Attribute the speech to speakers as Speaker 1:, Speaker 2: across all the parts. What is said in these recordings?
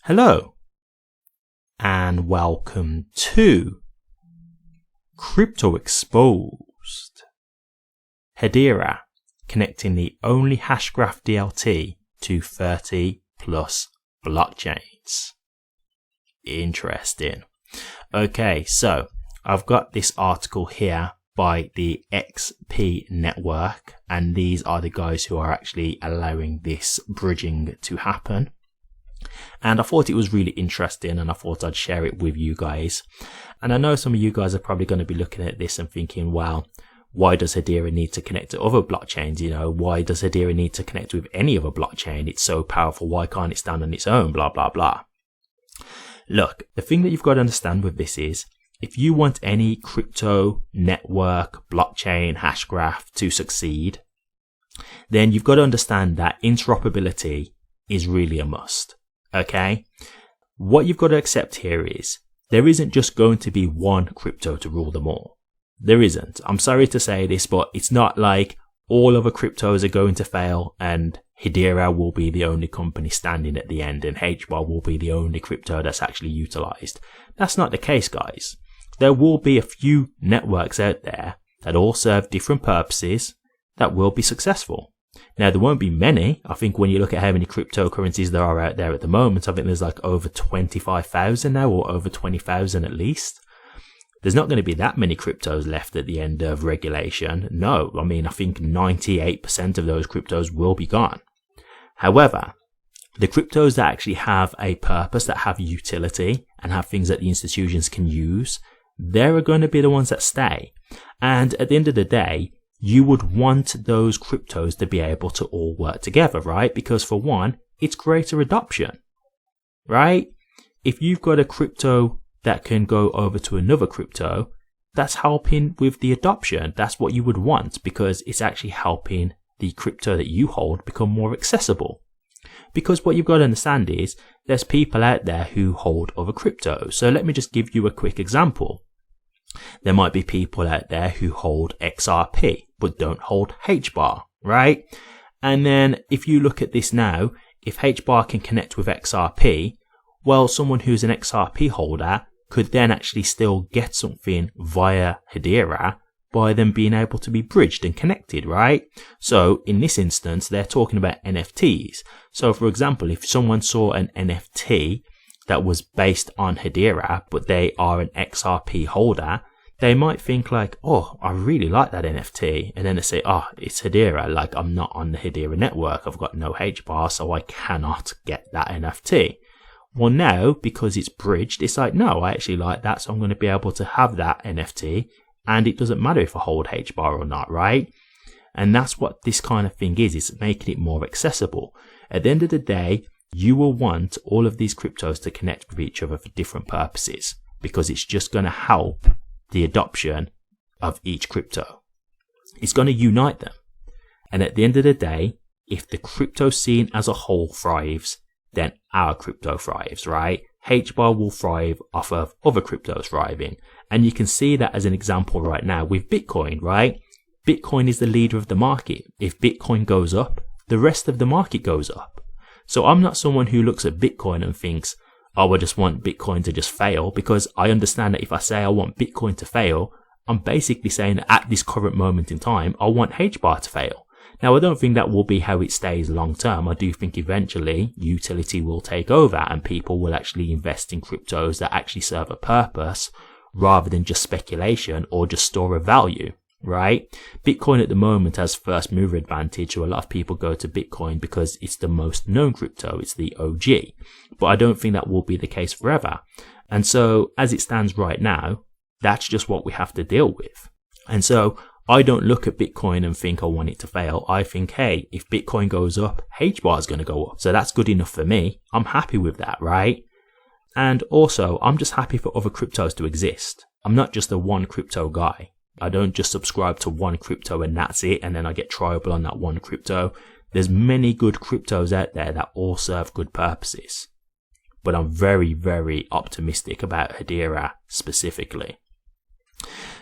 Speaker 1: Hello and welcome to Crypto Exposed. Hedera connecting the only hashgraph DLT to 30 plus blockchains. Interesting. Okay, so I've got this article here by the XP network, and these are the guys who are actually allowing this bridging to happen. And I thought it was really interesting, and I thought I'd share it with you guys. And I know some of you guys are probably going to be looking at this and thinking, well, why does Hedera need to connect to other blockchains? You know, why does Hedera need to connect with any other blockchain? It's so powerful. Why can't it stand on its own? Blah, blah, blah. Look, the thing that you've got to understand with this is, if you want any crypto network, blockchain, hashgraph to succeed, then you've got to understand that interoperability is really a must. Okay, what you've got to accept here is there isn't just going to be one crypto to rule them all. There isn't. I'm sorry to say this, but it's not like all other cryptos are going to fail and Hedera will be the only company standing at the end and HBAR will be the only crypto that's actually utilized. That's not the case, guys. There will be a few networks out there that all serve different purposes that will be successful. Now, there won't be many. I think when you look at how many cryptocurrencies there are out there at the moment, I think there's like over 25,000 now, or over 20,000 at least. There's not going to be that many cryptos left at the end of regulation. No, I mean, I think 98% of those cryptos will be gone. However, the cryptos that actually have a purpose, that have utility and have things that the institutions can use, they're going to be the ones that stay. And at the end of the day, you would want those cryptos to be able to all work together, right? Because for one, it's greater adoption, right? If you've got a crypto that can go over to another crypto, that's helping with the adoption. That's what you would want, because it's actually helping the crypto that you hold become more accessible. Because what you've got to understand is there's people out there who hold other cryptos. So let me just give you a quick example. There might be people out there who hold XRP but don't hold HBAR, right? And then if you look at this now, if HBAR can connect with XRP, well, someone who's an XRP holder could then actually still get something via Hedera by them being able to be bridged and connected, right? So in this instance, they're talking about NFTs. So for example, if someone saw an NFT that was based on Hedera, but they are an XRP holder, they might think like, oh, I really like that NFT. And then they say, oh, it's Hedera. Like, I'm not on the Hedera network. I've got no HBAR, so I cannot get that NFT. Well, now, because it's bridged, it's like, no, I actually like that. So I'm going to be able to have that NFT. And it doesn't matter if I hold HBAR or not, right? And that's what this kind of thing is. It's making it more accessible. At the end of the day, you will want all of these cryptos to connect with each other for different purposes, because it's just going to help the adoption of each crypto. It's going to unite them. And at the end of the day, if the crypto scene as a whole thrives, then our crypto thrives, right? HBAR will thrive off of other cryptos thriving. And you can see that as an example right now with Bitcoin, right? Bitcoin is the leader of the market. If Bitcoin goes up, the rest of the market goes up. So I'm not someone who looks at Bitcoin and thinks, oh, I just want Bitcoin to just fail, because I understand that if I say I want Bitcoin to fail, I'm basically saying that at this current moment in time, I want HBAR to fail. Now, I don't think that will be how it stays long term. I do think eventually utility will take over and people will actually invest in cryptos that actually serve a purpose rather than just speculation or just store of value. Right? Bitcoin at the moment has first mover advantage, so a lot of people go to Bitcoin because it's the most known crypto, it's the OG. But I don't think that will be the case forever. And so as it stands right now, that's just what we have to deal with. And so I don't look at Bitcoin and think I want it to fail. I think, hey, if Bitcoin goes up, HBAR is going to go up. So that's good enough for me. I'm happy with that, right? And also, I'm just happy for other cryptos to exist. I'm not just a one crypto guy. I don't just subscribe to one crypto and that's it, and then I get triable on that one crypto. There's many good cryptos out there that all serve good purposes. But I'm very, very optimistic about Hedera specifically.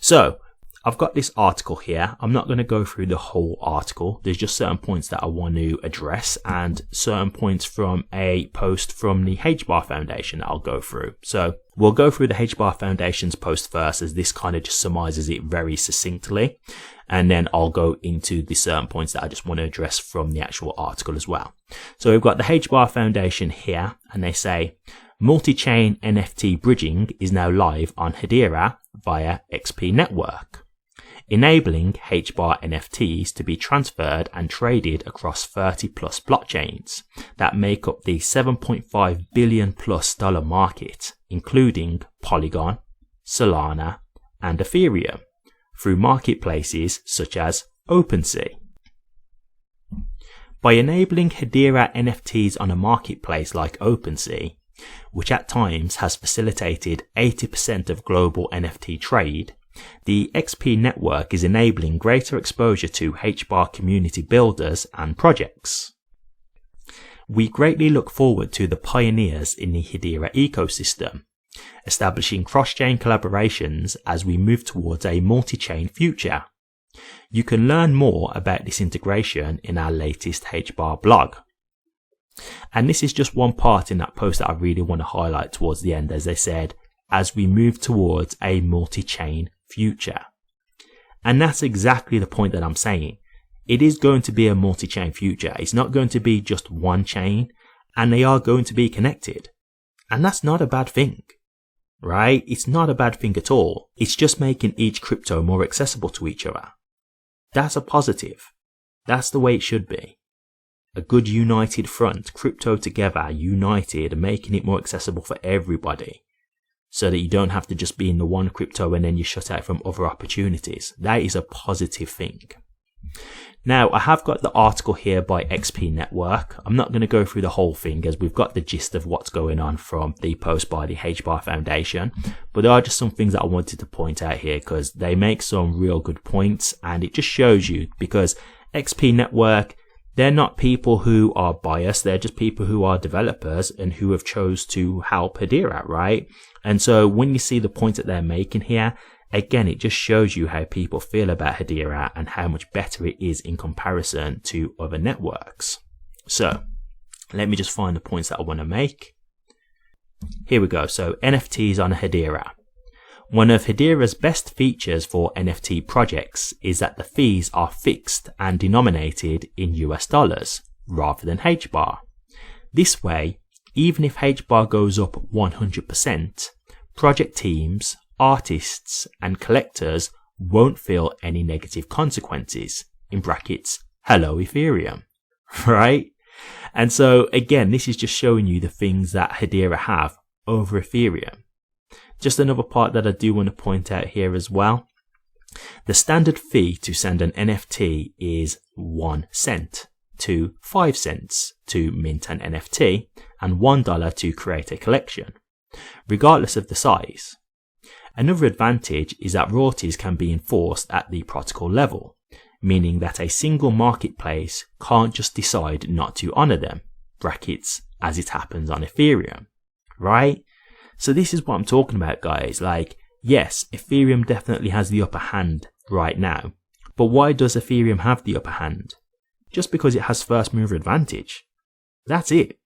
Speaker 1: So, I've got this article here. I'm not going to go through the whole article. There's just certain points that I want to address and certain points from a post from the HBAR Foundation that I'll go through. So we'll go through the HBAR Foundation's post first, as this kind of just summarizes it very succinctly. And then I'll go into the certain points that I just want to address from the actual article as well. So we've got the HBAR Foundation here, and they say, multi-chain NFT bridging is now live on Hedera via XP Network, enabling HBAR NFTs to be transferred and traded across 30 plus blockchains that make up the $7.5 billion plus market, including Polygon, Solana, and Ethereum, through marketplaces such as OpenSea. By enabling Hedera NFTs on a marketplace like OpenSea, which at times has facilitated 80% of global NFT trade, the XP network is enabling greater exposure to HBAR community builders and projects. We greatly look forward to the pioneers in the Hedera ecosystem, establishing cross-chain collaborations as we move towards a multi-chain future. You can learn more about this integration in our latest HBAR blog. And this is just one part in that post that I really want to highlight towards the end, as they said, as we move towards a multi-chain future. And that's exactly the point that I'm saying. It is going to be a multi-chain future. It's not going to be just one chain, and they are going to be connected. And that's not a bad thing, right? It's not a bad thing at all. It's just making each crypto more accessible to each other. That's a positive. That's the way it should be. A good united front, crypto together, united, making it more accessible for everybody, so that you don't have to just be in the one crypto and then you're shut out from other opportunities. That is a positive thing. Now, I have got the article here by XP Network. I'm not going to go through the whole thing, as we've got the gist of what's going on from the post by the HBAR Foundation. But there are just some things that I wanted to point out here, because they make some real good points, and it just shows you, because XP Network, they're not people who are biased. They're just people who are developers and who have chose to help Hedera, right? And so when you see the points that they're making here, again, it just shows you how people feel about Hedera and how much better it is in comparison to other networks. So let me just find the points that I want to make. Here we go. So NFTs on Hedera. One of Hedera's best features for NFT projects is that the fees are fixed and denominated in US dollars rather than HBAR. This way, even if HBAR goes up 100%, project teams, artists, and collectors won't feel any negative consequences, in brackets, hello Ethereum, right? And so again, this is just showing you the things that Hedera have over Ethereum. Just another part that I do want to point out here as well. The standard fee to send an NFT is 1 cent to 5 cents to mint an NFT and $1 to create a collection, regardless of the size. Another advantage is that royalties can be enforced at the protocol level, meaning that a single marketplace can't just decide not to honor them, brackets, as it happens on Ethereum, right? So this is what I'm talking about, guys. Like, yes, Ethereum definitely has the upper hand right now, but why does Ethereum have the upper hand? Just because it has first mover advantage. That's it.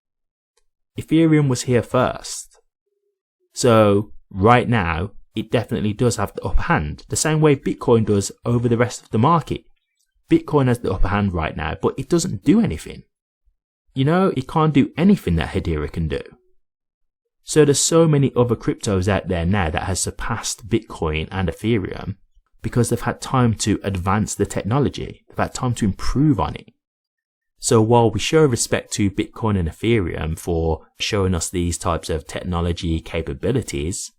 Speaker 1: Ethereum was here first. So right now, it definitely does have the upper hand, the same way Bitcoin does over the rest of the market. Bitcoin has the upper hand right now, but it doesn't do anything. You know, it can't do anything that Hedera can do. So there's so many other cryptos out there now that has surpassed Bitcoin and Ethereum because they've had time to advance the technology. They've had time to improve on it. So while we show respect to Bitcoin and Ethereum for showing us these types of technology capabilities,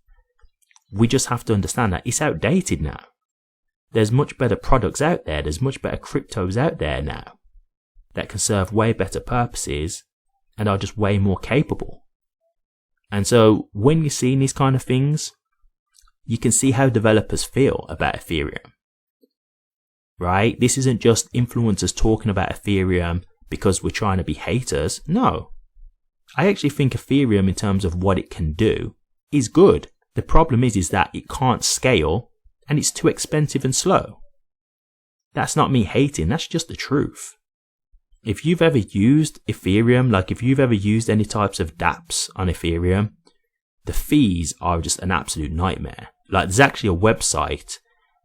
Speaker 1: we just have to understand that it's outdated now. There's much better products out there. There's much better cryptos out there now that can serve way better purposes and are just way more capable. And so when you're seeing these kind of things, you can see how developers feel about Ethereum, right? This isn't just influencers talking about Ethereum because we're trying to be haters. No, I actually think Ethereum, in terms of what it can do, is good. The problem is that it can't scale and it's too expensive and slow. That's not me hating, that's just the truth. If you've ever used Ethereum, like if you've ever used any types of dApps on Ethereum, the fees are just an absolute nightmare. Like there's actually a website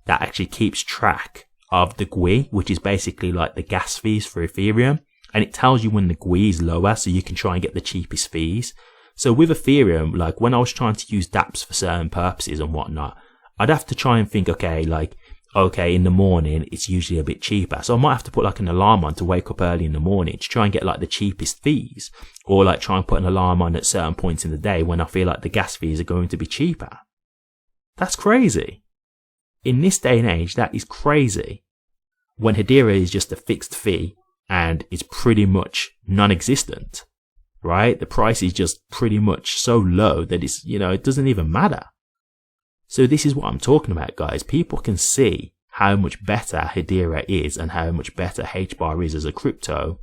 Speaker 1: that actually keeps track of the GUI, which is basically like the gas fees for Ethereum. And it tells you when the GUI is lower so you can try and get the cheapest fees. So with Ethereum, like when I was trying to use dApps for certain purposes and whatnot, I'd have to try and think, okay, in the morning, it's usually a bit cheaper. So I might have to put like an alarm on to wake up early in the morning to try and get like the cheapest fees, or like try and put an alarm on at certain points in the day when I feel like the gas fees are going to be cheaper. That's crazy. In this day and age, that is crazy. When Hedera is just a fixed fee and it's pretty much non-existent, right? The price is just pretty much so low that it's, it doesn't even matter. So this is what I'm talking about, guys. People can see how much better Hedera is and how much better HBAR is as a crypto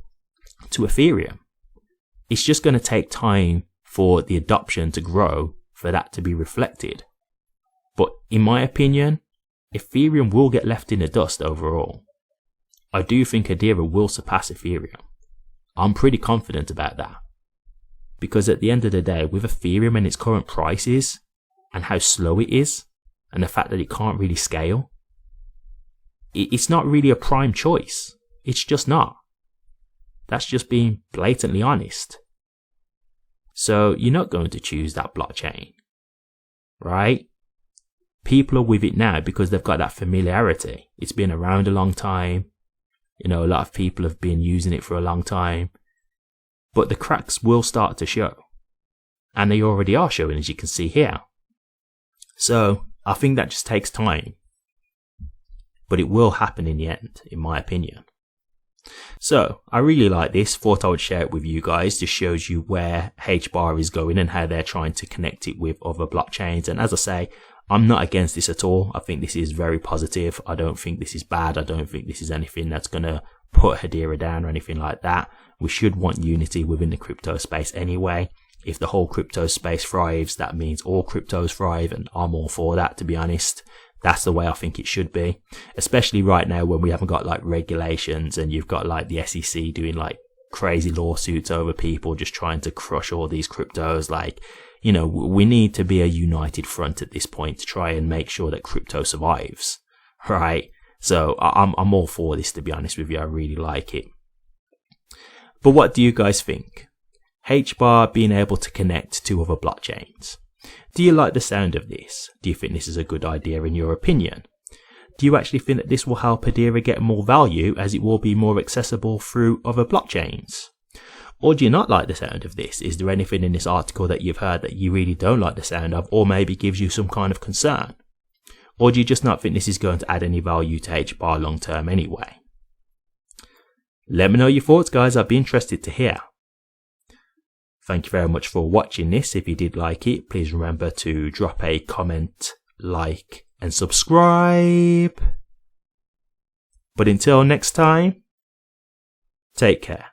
Speaker 1: to Ethereum. It's just going to take time for the adoption to grow for that to be reflected. But in my opinion, Ethereum will get left in the dust overall. I do think Hedera will surpass Ethereum. I'm pretty confident about that. Because at the end of the day, with Ethereum and its current prices, and how slow it is, and the fact that it can't really scale, it's not really a prime choice. It's just not. That's just being blatantly honest. So you're not going to choose that blockchain, right? People are with it now because they've got that familiarity. It's been around a long time. A lot of people have been using it for a long time. But the cracks will start to show. And they already are showing, as you can see here. So I think that just takes time. But it will happen in the end, in my opinion. So I really like this. Thought I would share it with you guys. Just shows you where HBAR is going and how they're trying to connect it with other blockchains. And as I say, I'm not against this at all. I think this is very positive. I don't think this is bad. I don't think this is anything that's going to put Hedera down or anything like that. We should want unity within the crypto space anyway. If the whole crypto space thrives, that means all cryptos thrive, and I'm all for that, to be honest. That's the way I think it should be, especially right now when we haven't got like regulations and you've got like the SEC doing like crazy lawsuits over people just trying to crush all these cryptos. Like, we need to be a united front at this point to try and make sure that crypto survives, right? So I'm all for this, to be honest with you. I really like it. But what do you guys think? HBAR being able to connect to other blockchains. Do you like the sound of this? Do you think this is a good idea in your opinion? Do you actually think that this will help Hedera get more value as it will be more accessible through other blockchains? Or do you not like the sound of this? Is there anything in this article that you've heard that you really don't like the sound of, or maybe gives you some kind of concern? Or do you just not think this is going to add any value to HBAR long term anyway? Let me know your thoughts, guys. I'd be interested to hear. Thank you very much for watching this. If you did like it, please remember to drop a comment, like, and subscribe. But until next time, take care.